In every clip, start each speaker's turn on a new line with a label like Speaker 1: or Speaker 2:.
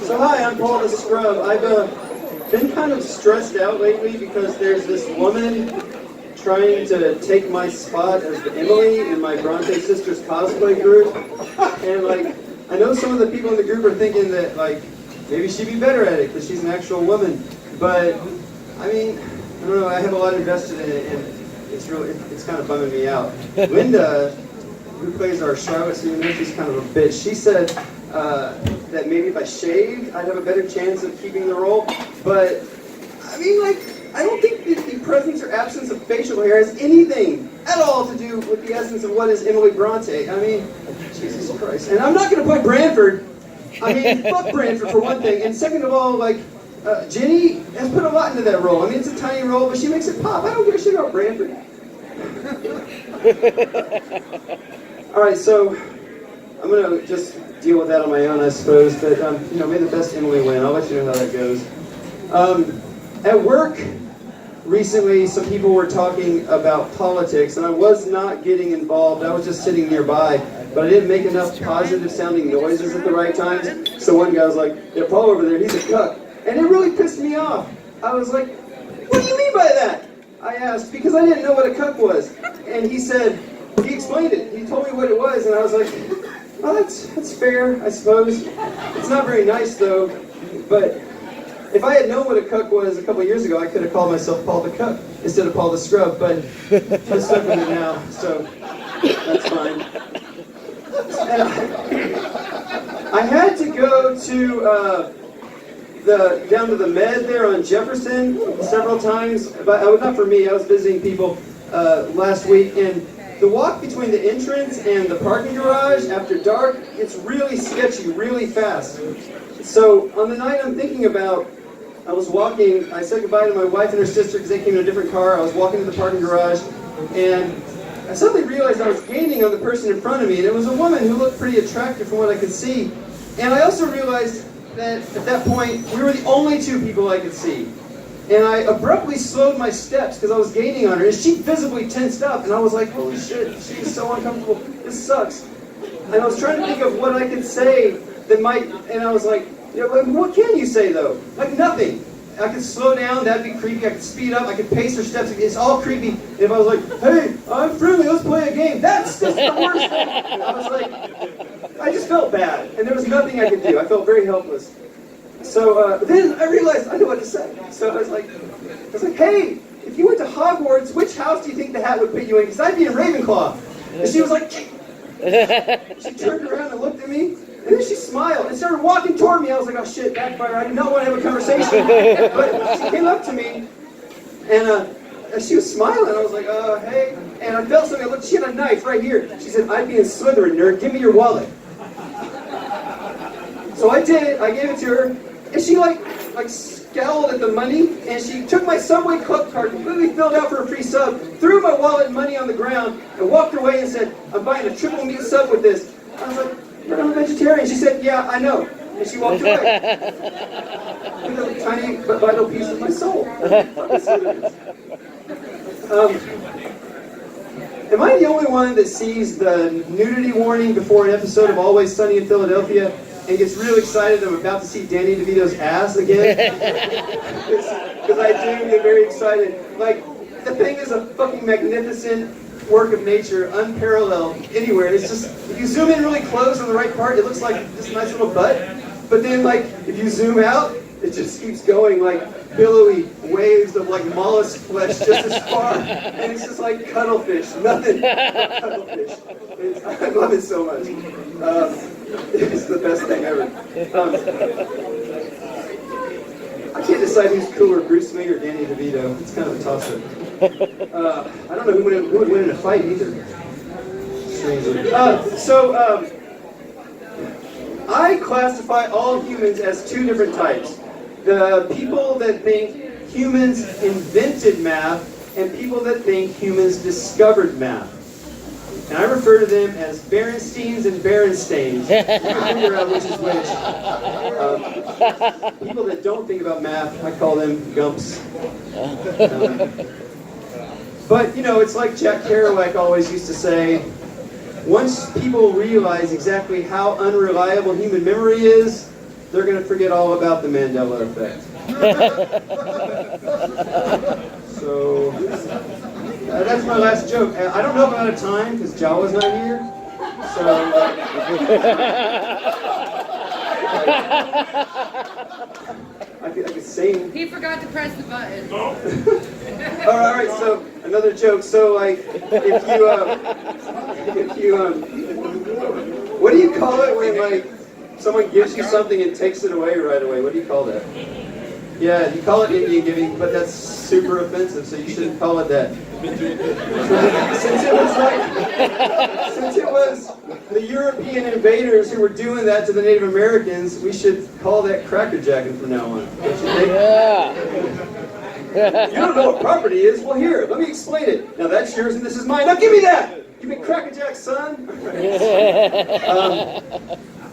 Speaker 1: So hi, I'm Paul the Scrub. I've been kind of stressed out lately because there's this woman trying to take my spot as the Emily in my Bronte Sisters cosplay group. And like, I know some of the people in the group are thinking that like, maybe she'd be better at it because she's an actual woman. But, I mean, I don't know, I have a lot invested in it and it's kind of bumming me out. Linda, who plays our Charlotte, so you know she's kind of a bitch, she said that maybe if I shaved, I'd have a better chance of keeping the role. But, I mean, like, I don't think the presence or absence of facial hair has anything at all to do with the essence of what is Emily Bronte. I mean, Jesus Christ. And I'm not going to play Branford. I mean, fuck Branford for one thing. And second of all, like, Jenny has put a lot into that role. I mean, it's a tiny role, but she makes it pop. I don't give a shit about Branford. All right, so I'm going to just deal with that on my own, I suppose. But, you know, may the best Emily win. I'll let you know how that goes. At work recently, some people were talking about politics, and I was not getting involved. I was just sitting nearby, but I didn't make enough positive-sounding noises at the right times. So one guy was like, "Yeah, Paul over there, he's a cuck," and it really pissed me off. I was like, "What do you mean by that?" I asked because I didn't know what a cuck was, and he said, he explained it. He told me what it was, and I was like, "Oh, that's fair, I suppose. It's not very nice though, but." If I had known what a cuck was a couple years ago, I could have called myself Paul the Cuck instead of Paul the Scrub, but I'm stuck with it now, so that's fine. And I had to go to down to the Med there on Jefferson several times, but not for me. I was visiting people last week, and the walk between the entrance and the parking garage after dark, it's really sketchy, really fast. So on the night I'm thinking about, I was walking, I said goodbye to my wife and her sister because they came in a different car. I was walking to the parking garage, and I suddenly realized I was gaining on the person in front of me, and it was a woman who looked pretty attractive from what I could see. And I also realized that at that point, we were the only two people I could see. And I abruptly slowed my steps because I was gaining on her, and she visibly tensed up, and I was like, holy shit, she's so uncomfortable, this sucks. And I was trying to think of what I could say that might, and I was like, yeah, but what can you say though? Like nothing. I could slow down, that'd be creepy. I could speed up, I could pace her steps. It's all creepy. And if I was like, hey, I'm friendly, let's play a game, that's just the worst thing. And I was like, I just felt bad, and there was nothing I could do. I felt very helpless. So then I realized I knew what to say. So I was like, hey, if you went to Hogwarts, which house do you think the hat would put you in? Because I'd be in Ravenclaw. And she was like, she turned around and looked at me. And then she smiled and started walking toward me. I was like, oh shit, backfire. I did not want to have a conversation. But she came up to me, and she was smiling. I was like, hey. And I felt something. I looked, she had a knife right here. She said, I'd be in Slytherin, nerd. Give me your wallet. So I did it. I gave it to her. And she like scowled at the money. And she took my Subway Club card, completely filled out for a free sub, threw my wallet and money on the ground, and walked away and said, I'm buying a triple meat sub with this. I was like, but I'm a vegetarian. She said, yeah, I know. And she walked away. With a tiny but vital piece of my soul. Am I the only one that sees the nudity warning before an episode of Always Sunny in Philadelphia and gets real excited I'm about to see Danny Devitto's ass again? Because I do get very excited. Like, the thing is a fucking magnificent work of nature, unparalleled anywhere. It's just, if you zoom in really close on the right part, it looks like this nice little butt. But then, like, if you zoom out, it just keeps going like billowy waves of like mollusk flesh just as far. And it's just like cuttlefish, nothing but cuttlefish. I love it so much. It's the best thing ever. I can't decide who's cooler, Bruce Lee or Danny DeVito. It's kind of a toss-up. I don't know who would win in a fight either. Strangely. I classify all humans as two different types. The people that think humans invented math and people that think humans discovered math. And I refer to them as Berensteins and Berenstains. Figure out which is which. People that don't think about math, I call them Gumps. But, you know, it's like Jack Kerouac always used to say, once people realize exactly how unreliable human memory is, they're going to forget all about the Mandela effect. So, that's my last joke. I don't know if I'm out of time because Jowa's not here. So, I could sing.
Speaker 2: He forgot to press the button.
Speaker 1: All right, so another joke. So, like, if you, what do you call it when, like, someone gives you something and takes it away right away? What do you call that? Yeah, you call it Indian giving, but that's super offensive, so you shouldn't call it that. Since it was the European invaders who were doing that to the Native Americans, we should call that crackerjacking from now on. Don't you think?
Speaker 3: Yeah.
Speaker 1: You don't know what property is? Well, here, let me explain it. Now that's yours and this is mine. Now give me that! Give me crackerjack, son.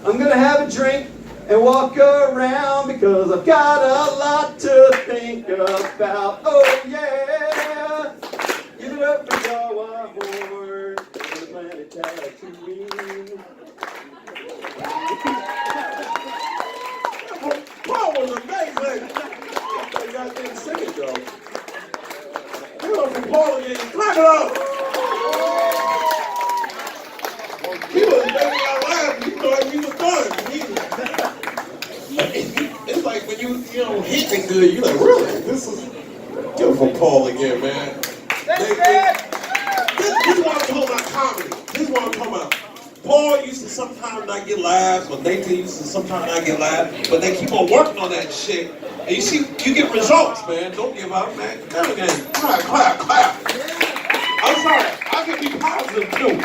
Speaker 1: I'm gonna have a drink and walk around because I've got a lot to think about. Oh yeah! Give it up for Jowa Horn and the planet Tatooine.
Speaker 4: Paul was amazing. They got them singing though. Give it up for Paul again. Clap it up. He was making out laughing. You thought he was done. It's like when you hitting good, you're like, really? This is give it for Paul again, man. This is what I'm talking about comedy. This is what I'm talking about. Paul used to sometimes not get laughs, or Nathan used to sometimes not get laughs, but they keep on working on that shit. And you see, you get results, man. Don't give up, man. Come again. Clap, clap, clap. I'm sorry. I can be positive too.